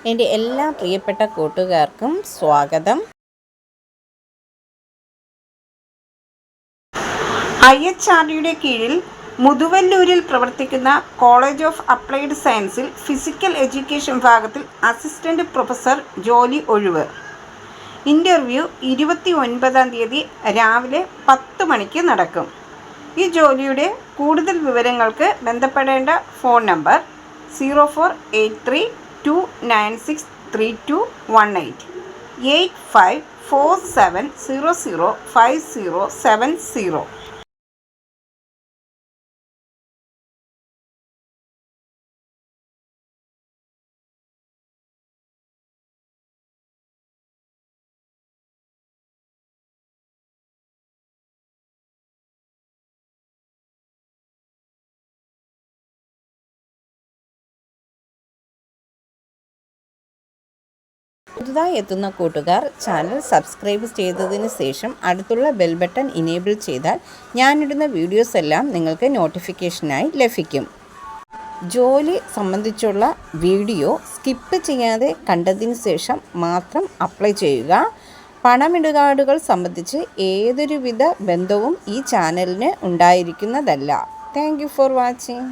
എൻ്റെ എല്ലാ പ്രിയപ്പെട്ട കൂട്ടുകാർക്കും സ്വാഗതം. IHRDയുടെ കീഴിൽ മുതുവല്ലൂരിൽ പ്രവർത്തിക്കുന്ന കോളേജ് ഓഫ് അപ്ലൈഡ് സയൻസിൽ ഫിസിക്കൽ എഡ്യൂക്കേഷൻ വിഭാഗത്തിൽ അസിസ്റ്റന്റ് പ്രൊഫസർ ജോലി ഒഴിവ്. ഇൻ്റർവ്യൂ 29-ാം തീയതി രാവിലെ 10 മണിക്ക് നടക്കും. ഈ ജോലിയുടെ കൂടുതൽ വിവരങ്ങൾക്ക് ബന്ധപ്പെടേണ്ട ഫോൺ നമ്പർ 0483296318 8547005070. പുതുതായി എത്തുന്ന കൂട്ടുകാർ ചാനൽ സബ്സ്ക്രൈബ് ചെയ്തതിന് ശേഷം അടുത്തുള്ള ബെൽ ബട്ടൺ ഇനേബിൾ ചെയ്താൽ ഞാനിടുന്ന വീഡിയോസ് എല്ലാം നിങ്ങൾക്ക് നോട്ടിഫിക്കേഷനായി ലഭിക്കും. ജോലി സംബന്ധിച്ചുള്ള വീഡിയോ സ്കിപ്പ് ചെയ്യാതെ കണ്ടതിന് ശേഷം മാത്രം അപ്ലൈ ചെയ്യുക. പണമിടപാടുകൾ സംബന്ധിച്ച് ഏതൊരുവിധ ബന്ധവും ഈ ചാനലിന് ഉണ്ടായിരിക്കുന്നതല്ല. Thank you for watching.